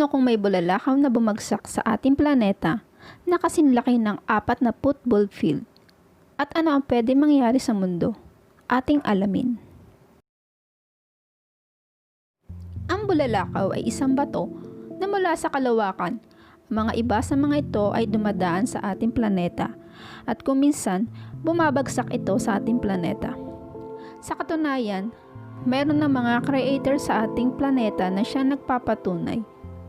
Paano kung may bulalakaw na bumagsak sa ating planeta na kasinlaki ng 4 na football field? At ano ang pwede mangyari sa mundo? Ating alamin. Ang bulalakaw ay isang bato na mula sa kalawakan. Mga iba sa mga ito ay dumadaan sa ating planeta at kung minsan bumabagsak ito sa ating planeta. Sa katunayan, meron na mga creator sa ating planeta na siya nagpapatunay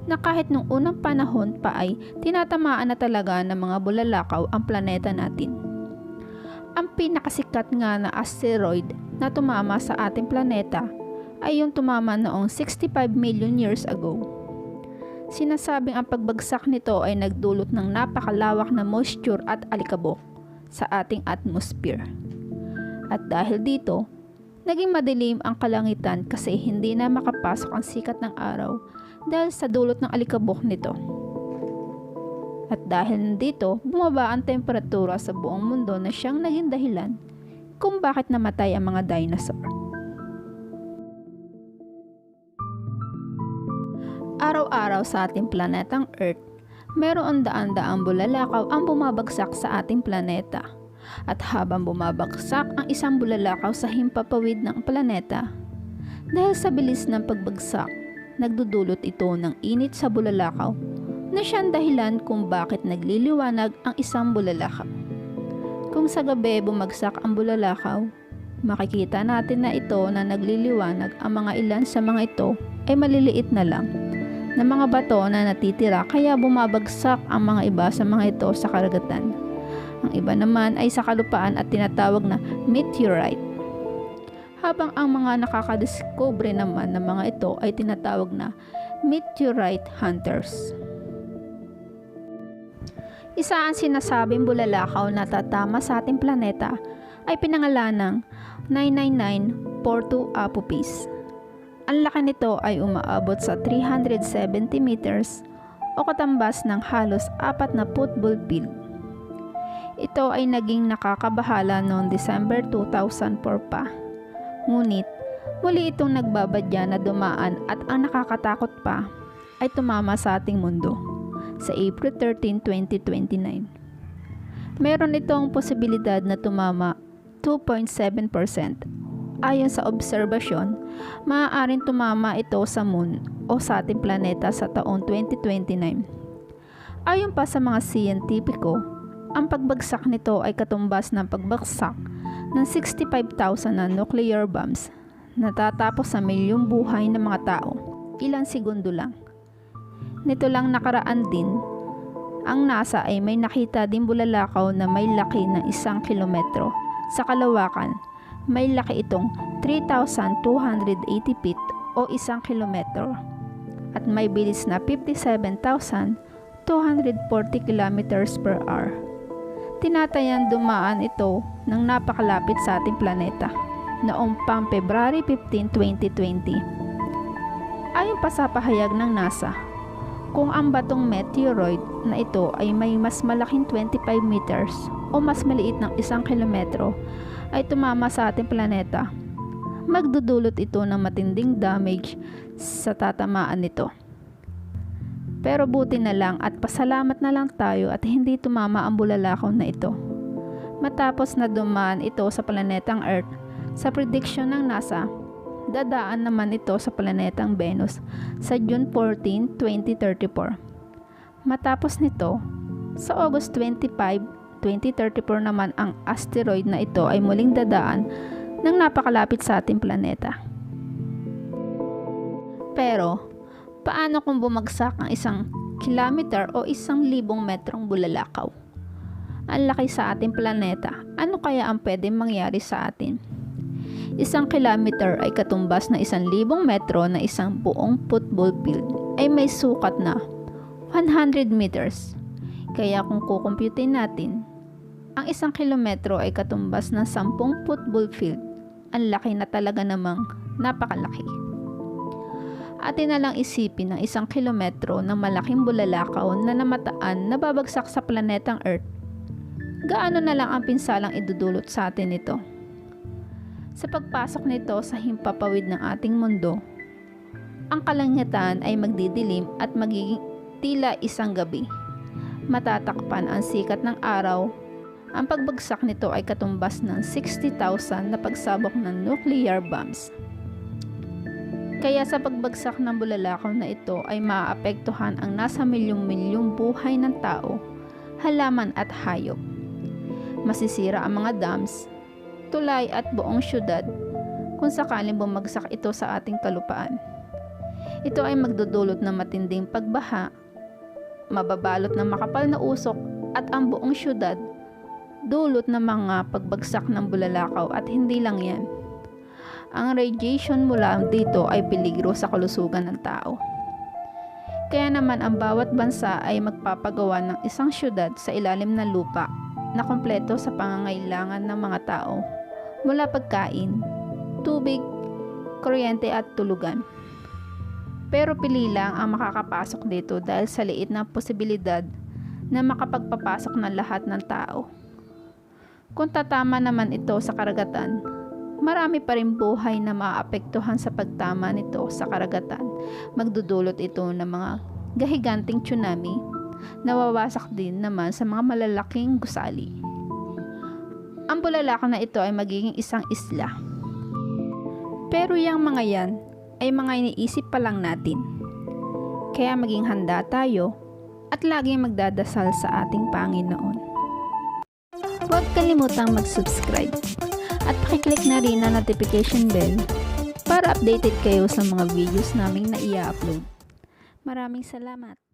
na kahit nung unang panahon pa ay tinatamaan na talaga ng mga bulalakaw ang planeta natin. Ang pinakasikat nga na asteroid na tumama sa ating planeta ay yung tumama noong 65 million years ago. Sinasabing ang pagbagsak nito ay nagdulot ng napakalawak na moisture at alikabok sa ating atmosphere. At dahil dito, naging madilim ang kalangitan kasi hindi na makapasok ang sikat ng araw dahil sa dulot ng alikabok nito. At dahil dito, bumaba ang temperatura sa buong mundo na siyang naging dahilan kung bakit namatay ang mga dinosaur. Araw-araw sa ating planetang Earth, mayroon daan-daang bulalakaw ang bumabagsak sa ating planeta. At habang bumabagsak ang isang bulalakaw sa himpapawid ng planeta, dahil sa bilis ng pagbagsak, nagdudulot ito ng init sa bulalakaw na siyang dahilan kung bakit nagliliwanag ang isang bulalakaw. Kung sa gabi bumagsak ang bulalakaw, makikita natin na ito na nagliliwanag. Ang mga ilan sa mga ito ay maliliit na lang na mga bato na natitira kaya bumabagsak ang mga iba sa mga ito sa karagatan. Ang iba naman ay sa kalupaan at tinatawag na meteorite. Habang ang mga nakakadiscover naman ng mga ito ay tinatawag na meteorite hunters. Isa ang sinasabing bulalakaw na tatama sa ating planeta ay pinangalan ng 99942 Apophis. Ang laki nito ay umaabot sa 370 meters o katambas ng halos 4 na football field. Ito ay naging nakakabahala noong December 2004 pa. Ngunit, muli itong nagbabadya na dumaan at ang nakakatakot pa ay tumama sa ating mundo sa April 13, 2029. Meron itong posibilidad na tumama 2.7%. Ayon sa obserbasyon, maaaring tumama ito sa moon o sa ating planeta sa taong 2029. Ayon pa sa mga siyentipiko, ang pagbagsak nito ay katumbas ng pagbagsak ng 65,000 na nuclear bombs na tatapos sa milyong buhay ng mga tao, ilang segundo lang. Nito lang nakaraan din, ang NASA ay may nakita din bulalakaw na may laki ng 1 kilometro. Sa kalawakan, may laki itong 3,280 feet o 1 kilometro at may bilis na 57,240 kilometers per hour. Tinatayang dumaan ito ng napakalapit sa ating planeta noong February 15, 2020. Ayon pa sa pahayag ng NASA, kung ang batong meteoroid na ito ay may mas malaking 25 meters o mas maliit ng 1 kilometro ay tumama sa ating planeta, magdudulot ito ng matinding damage sa tatamaan nito. Pero buti na lang at pasalamat na lang tayo at hindi tumama ang bulalakaw na ito. Matapos na dumaan ito sa planetang Earth, sa prediction ng NASA, dadaan naman ito sa planetang Venus sa June 14, 2034. Matapos nito, sa August 25, 2034 naman ang asteroid na ito ay muling dadaan ng napakalapit sa ating planeta. Pero, paano kung bumagsak ang 1 kilometer o 1,000 metrong bulalakaw? Ang laki sa ating planeta, ano kaya ang pwedeng mangyari sa atin? 1 kilometer ay katumbas na 1,000 metro na isang buong football field ay may sukat na 100 meters. Kaya kung kukumputin natin, ang 1 kilometro ay katumbas ng 10 football field. Ang laki na talaga namang napakalaki. Atin na lang isipin ng 1 kilometro ng malaking bulalakaw na namataan na babagsak sa planetang Earth. Gaano na lang ang pinsalang idudulot sa atin ito? Sa pagpasok nito sa himpapawid ng ating mundo, Ang kalangitan ay magdidilim at magiging tila isang gabi. Matatakpan ang sikat ng araw. Ang pagbagsak nito ay katumbas ng 60,000 na pagsabog ng nuclear bombs. Kaya sa pagbagsak ng bulalakaw na ito ay maaapektuhan ang nasa milyong-milyong buhay ng tao, halaman at hayop. Masisira ang mga dams, tulay at buong syudad kung sakaling bumagsak ito sa ating kalupaan. Ito ay magdudulot ng matinding pagbaha, mababalot ng makapal na usok at ang buong syudad dulot ng mga pagbagsak ng bulalakaw at hindi lang yan. Ang radiation mula dito ay peligro sa kalusugan ng tao. Kaya naman ang bawat bansa ay magpapagawa ng isang syudad sa ilalim ng lupa na kumpleto sa pangangailangan ng mga tao mula pagkain, tubig, kuryente at tulugan. Pero pili lang ang makakapasok dito dahil sa liit na posibilidad na makapagpapasok ng lahat ng tao. Kung tatama naman ito sa karagatan, marami pa rin buhay na maaapektuhan sa pagtama nito sa karagatan. Magdudulot ito ng mga gahiganting tsunami, nawawasak din naman sa mga malalaking gusali. Ang bulalakaw na ito ay magiging isang isla. Pero yung mga yan ay mga iniisip pa lang natin. Kaya maging handa tayo at laging magdadasal sa ating Panginoon. Huwag kalimutang mag-subscribe at pakiclick na rin ang notification bell para updated kayo sa mga videos naming na i-upload. Maraming salamat!